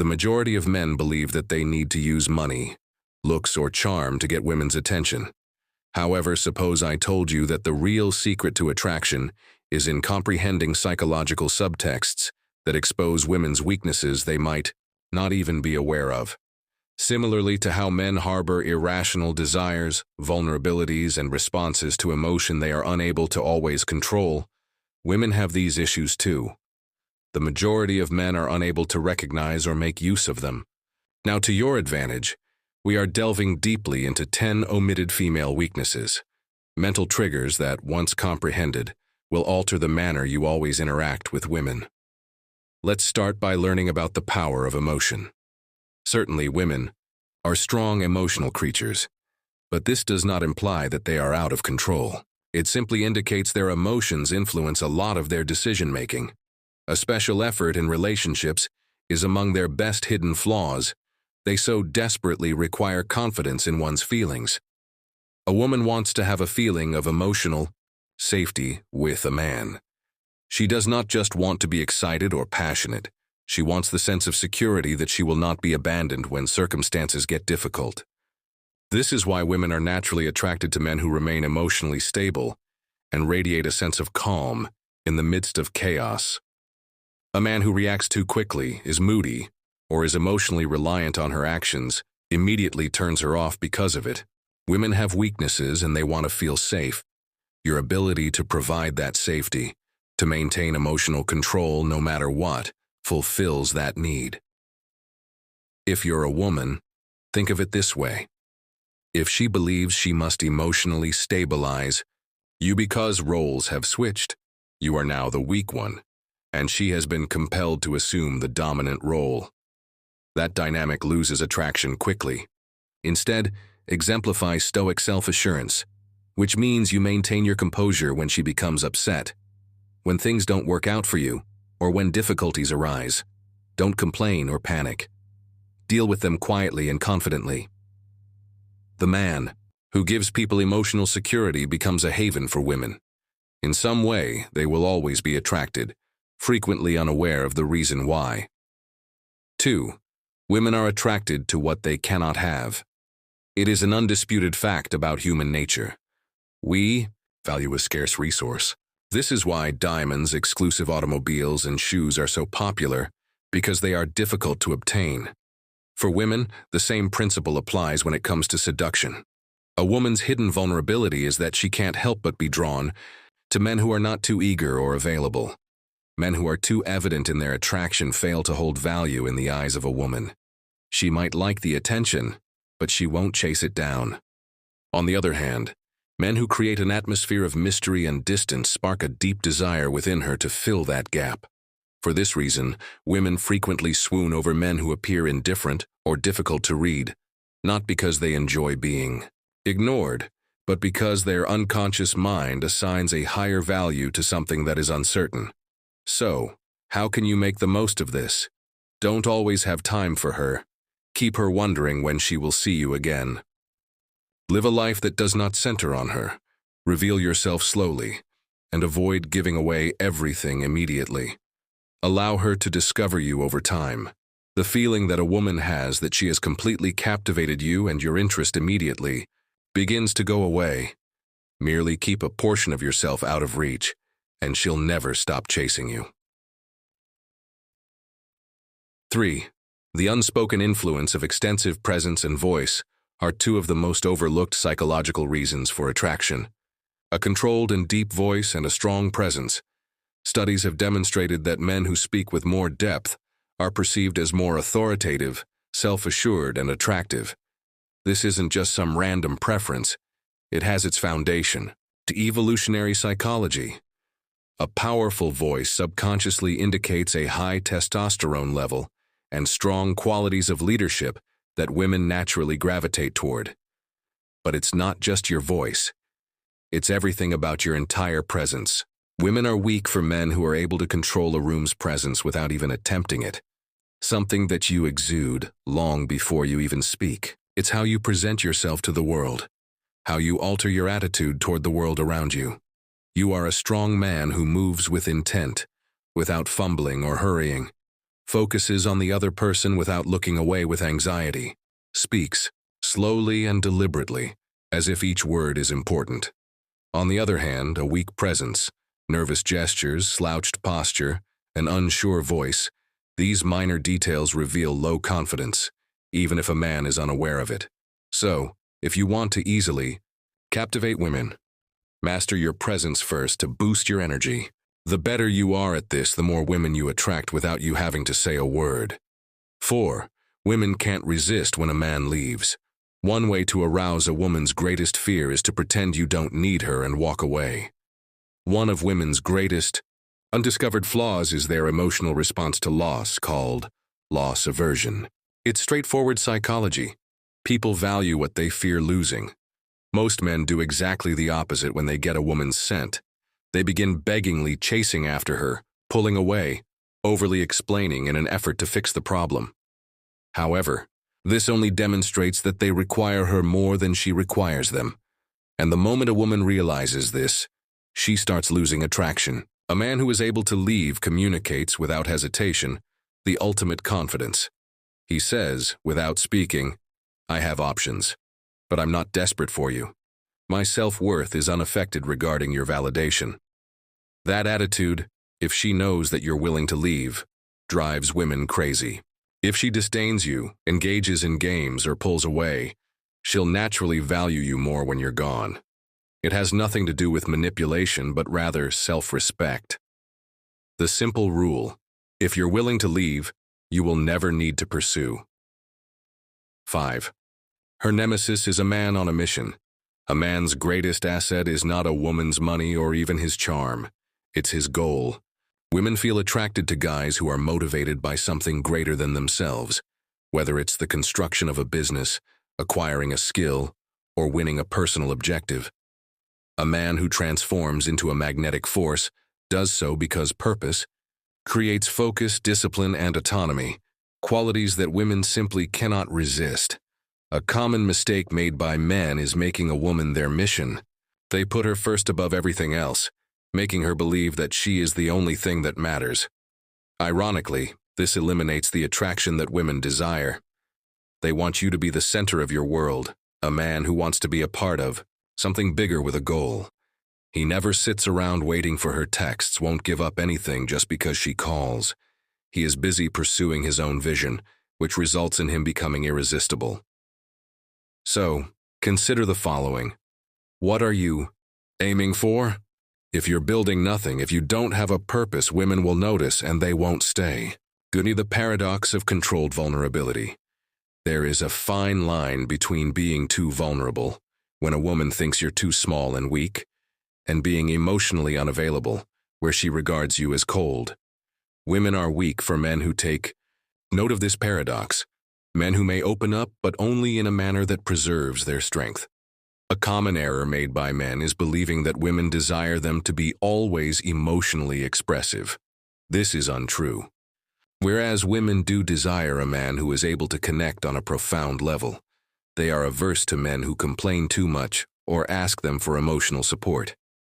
The majority of men believe that they need to use money, looks, or charm to get women's attention. However, suppose I told you that the real secret to attraction is in comprehending psychological subtexts that expose women's weaknesses they might not even be aware of. Similarly to how men harbor irrational desires, vulnerabilities, and responses to emotion they are unable to always control, women have these issues too. The majority of men are unable to recognize or make use of them. Now, to your advantage, we are delving deeply into 10 omitted female weaknesses, mental triggers that, once comprehended, will alter the manner you always interact with women. Let's start by learning about the power of emotion. Certainly, women are strong emotional creatures, but this does not imply that they are out of control. It simply indicates their emotions influence a lot of their decision-making. A special effort in relationships is among their best hidden flaws. They so desperately require confidence in one's feelings. A woman wants to have a feeling of emotional safety with a man. She does not just want to be excited or passionate. She wants the sense of security that she will not be abandoned when circumstances get difficult. This is why women are naturally attracted to men who remain emotionally stable and radiate a sense of calm in the midst of chaos. A man who reacts too quickly, is moody, or is emotionally reliant on her actions immediately turns her off because of it. Women have weaknesses and they want to feel safe. Your ability to provide that safety, to maintain emotional control no matter what, fulfills that need. If you're a woman, think of it this way. If she believes she must emotionally stabilize you because roles have switched, you are now the weak one, and she has been compelled to assume the dominant role. That dynamic loses attraction quickly. Instead, exemplify Stoic self-assurance, which means you maintain your composure when she becomes upset. When things don't work out for you, or when difficulties arise, don't complain or panic. Deal with them quietly and confidently. The man who gives people emotional security becomes a haven for women. In some way, they will always be attracted, frequently unaware of the reason why. 2. Women are attracted to what they cannot have. It is an undisputed fact about human nature. We value a scarce resource. This is why diamonds, exclusive automobiles, and shoes are so popular, because they are difficult to obtain. For women, the same principle applies when it comes to seduction. A woman's hidden vulnerability is that she can't help but be drawn to men who are not too eager or available. Men who are too evident in their attraction fail to hold value in the eyes of a woman. She might like the attention, but she won't chase it down. On the other hand, men who create an atmosphere of mystery and distance spark a deep desire within her to fill that gap. For this reason, women frequently swoon over men who appear indifferent or difficult to read, not because they enjoy being ignored, but because their unconscious mind assigns a higher value to something that is uncertain. So, how can you make the most of this? Don't always have time for her. Keep her wondering when she will see you again. Live a life that does not center on her. Reveal yourself slowly, and avoid giving away everything immediately. Allow her to discover you over time. The feeling that a woman has that she has completely captivated you and your interest immediately begins to go away. Merely keep a portion of yourself out of reach, and she'll never stop chasing you. 3. The unspoken influence of extensive presence and voice are two of the most overlooked psychological reasons for attraction. A controlled and deep voice and a strong presence. Studies have demonstrated that men who speak with more depth are perceived as more authoritative, self-assured, and attractive. This isn't just some random preference. It has its foundation to evolutionary psychology. A powerful voice subconsciously indicates a high testosterone level and strong qualities of leadership that women naturally gravitate toward. But it's not just your voice. It's everything about your entire presence. Women are weak for men who are able to control a room's presence without even attempting it. Something that you exude long before you even speak. It's how you present yourself to the world, how you alter your attitude toward the world around you. You are a strong man who moves with intent, without fumbling or hurrying. focuses on the other person without looking away with anxiety, speaks slowly and deliberately, as if each word is important. On the other hand, a weak presence, nervous gestures, slouched posture, an unsure voice, these minor details reveal low confidence, even if a man is unaware of it. So, if you want to easily captivate women, master your presence first to boost your energy. The better you are at this, the more women you attract without you having to say a word. 4. Women can't resist when a man leaves. One way to arouse a woman's greatest fear is to pretend you don't need her and walk away. One of women's greatest undiscovered flaws is their emotional response to loss, called loss aversion. It's straightforward psychology. People value what they fear losing. Most men do exactly the opposite when they get a woman's scent. They begin beggingly chasing after her, pulling away, overly explaining in an effort to fix the problem. However, this only demonstrates that they require her more than she requires them. And the moment a woman realizes this, she starts losing attraction. A man who is able to leave communicates without hesitation, the ultimate confidence. He says, without speaking, "I have options, but I'm not desperate for you. My self-worth is unaffected regarding your validation." That attitude, if she knows that you're willing to leave, drives women crazy. If she disdains you, engages in games, or pulls away, she'll naturally value you more when you're gone. It has nothing to do with manipulation, but rather self-respect. The simple rule: if you're willing to leave, you will never need to pursue. 5. Her nemesis is a man on a mission. A man's greatest asset is not a woman's money or even his charm. It's his goal. Women feel attracted to guys who are motivated by something greater than themselves, whether it's the construction of a business, acquiring a skill, or winning a personal objective. A man who transforms into a magnetic force does so because purpose creates focus, discipline, and autonomy, qualities that women simply cannot resist. A common mistake made by men is making a woman their mission. They put her first above everything else, making her believe that she is the only thing that matters. Ironically, this eliminates the attraction that women desire. They want you to be the center of your world, a man who wants to be a part of something bigger with a goal. He never sits around waiting for her texts, won't give up anything just because she calls. He is busy pursuing his own vision, which results in him becoming irresistible. So, consider the following. What are you aiming for? If you're building nothing, if you don't have a purpose, women will notice and they won't stay. The paradox of controlled vulnerability. There is a fine line between being too vulnerable, when a woman thinks you're too small and weak, and being emotionally unavailable, where she regards you as cold. Women are weak for men who take note of this paradox, men who may open up but only in a manner that preserves their strength. A common error made by men is believing that women desire them to be always emotionally expressive. This is untrue. Whereas women do desire a man who is able to connect on a profound level, they are averse to men who complain too much or ask them for emotional support.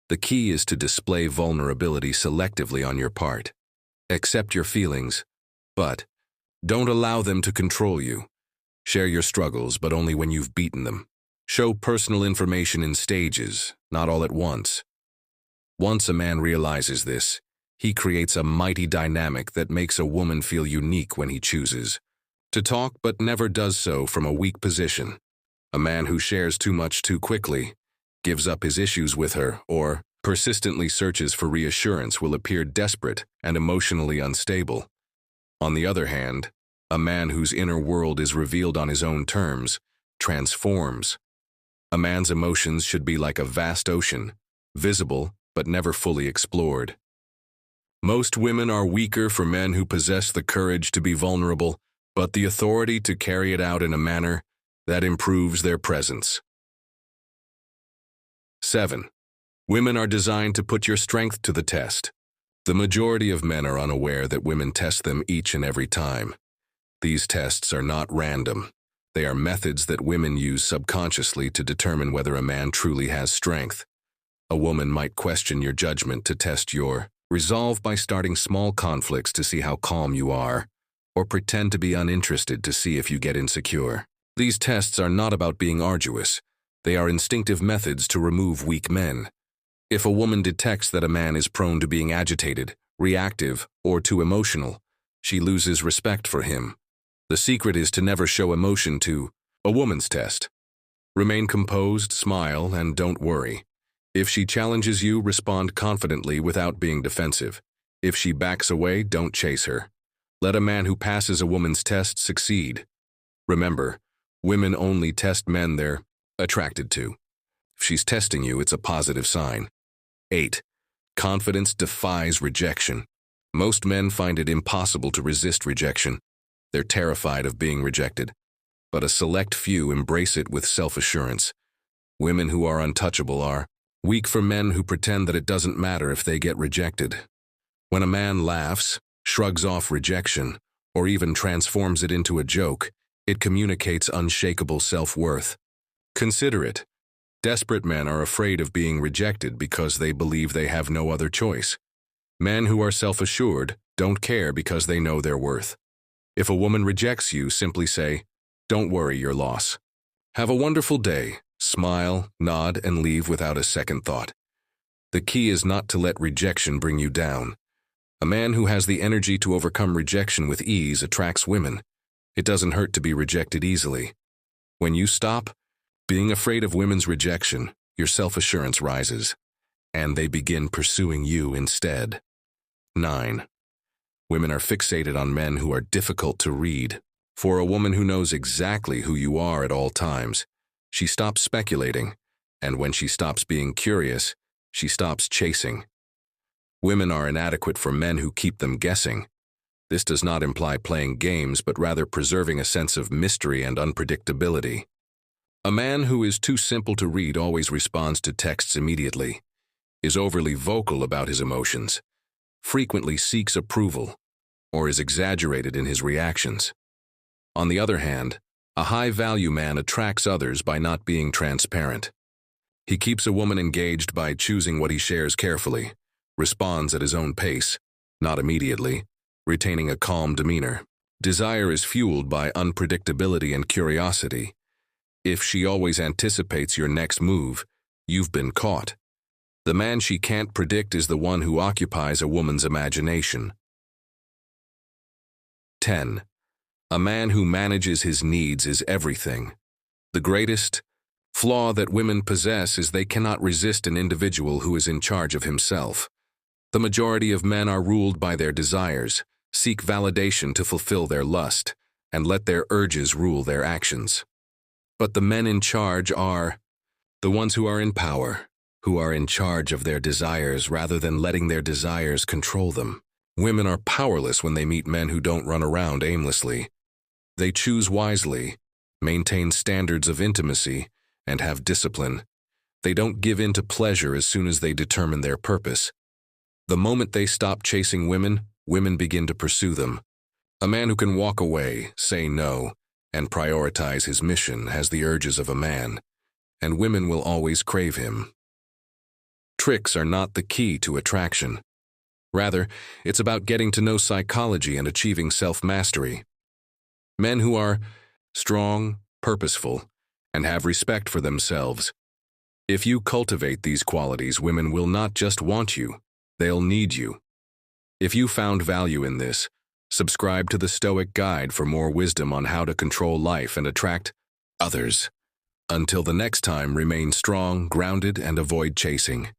The key is to display vulnerability selectively on your part. Accept your feelings, but don't allow them to control you. Share your struggles, but only when you've beaten them. Show personal information in stages, not all at once. Once a man realizes this, he creates a mighty dynamic that makes a woman feel unique when he chooses to talk but never does so from a weak position. A man who shares too much too quickly, gives up his issues with her, or persistently searches for reassurance will appear desperate and emotionally unstable. On the other hand, a man whose inner world is revealed on his own terms transforms. A man's emotions should be like a vast ocean, visible but never fully explored. Most women are weaker for men who possess the courage to be vulnerable, but the authority to carry it out in a manner that improves their presence. 7. Women are designed to put your strength to the test. The majority of men are unaware that women test them each and every time. These tests are not random. They are methods that women use subconsciously to determine whether a man truly has strength. A woman might question your judgment to test your resolve by starting small conflicts to see how calm you are. or pretend to be uninterested to see if you get insecure. These tests are not about being arduous. They are instinctive methods to remove weak men. If a woman detects that a man is prone to being agitated, reactive, or too emotional, she loses respect for him. The secret is to never show emotion to a woman's test. Remain composed, smile, and don't worry. If she challenges you, respond confidently without being defensive. If she backs away, don't chase her. Let a man who passes a woman's test succeed. Remember, women only test men they're attracted to. If she's testing you, it's a positive sign. 8. Confidence defies rejection. Most men find it impossible to resist rejection. They're terrified of being rejected. But a select few embrace it with self-assurance. Women who are untouchable are weak for men who pretend that it doesn't matter if they get rejected. When a man laughs, shrugs off rejection, or even transforms it into a joke, it communicates unshakable self-worth. Consider it. Desperate men are afraid of being rejected because they believe they have no other choice. Men who are self-assured don't care because they know their worth. If a woman rejects you, simply say, "Don't worry your loss." Have a wonderful day. Smile, nod, and leave without a second thought. The key is not to let rejection bring you down. A man who has the energy to overcome rejection with ease attracts women. It doesn't hurt to be rejected easily. When you stop being afraid of women's rejection, your self-assurance rises, and they begin pursuing you instead. 9. Women are fixated on men who are difficult to read. For a woman who knows exactly who you are at all times, she stops speculating, and when she stops being curious, she stops chasing. Women are inadequate for men who keep them guessing. This does not imply playing games, but rather preserving a sense of mystery and unpredictability. A man who is too simple to read always responds to texts immediately, is overly vocal about his emotions, frequently seeks approval, or is exaggerated in his reactions. On the other hand, a high-value man attracts others by not being transparent. He keeps a woman engaged by choosing what he shares carefully, responds at his own pace, not immediately, retaining a calm demeanor. Desire is fueled by unpredictability and curiosity. If she always anticipates your next move, you've been caught. The man she can't predict is the one who occupies a woman's imagination. 10. A man who manages his needs is everything. The greatest flaw that women possess is they cannot resist an individual who is in charge of himself. The majority of men are ruled by their desires, seek validation to fulfill their lust, and let their urges rule their actions. But the men in charge are the ones who are in power, who are in charge of their desires rather than letting their desires control them. Women are powerless when they meet men who don't run around aimlessly. They choose wisely, maintain standards of intimacy, and have discipline. They don't give in to pleasure as soon as they determine their purpose. The moment they stop chasing women, women begin to pursue them. A man who can walk away, say no, and prioritize his mission has the urges of a man, and women will always crave him. Tricks are not the key to attraction. Rather, it's about getting to know psychology and achieving self-mastery. Men who are strong, purposeful, and have respect for themselves. If you cultivate these qualities, women will not just want you, they'll need you. If you found value in this, subscribe to the Stoic Guide for more wisdom on how to control life and attract others. Until the next time, remain strong, grounded, and avoid chasing.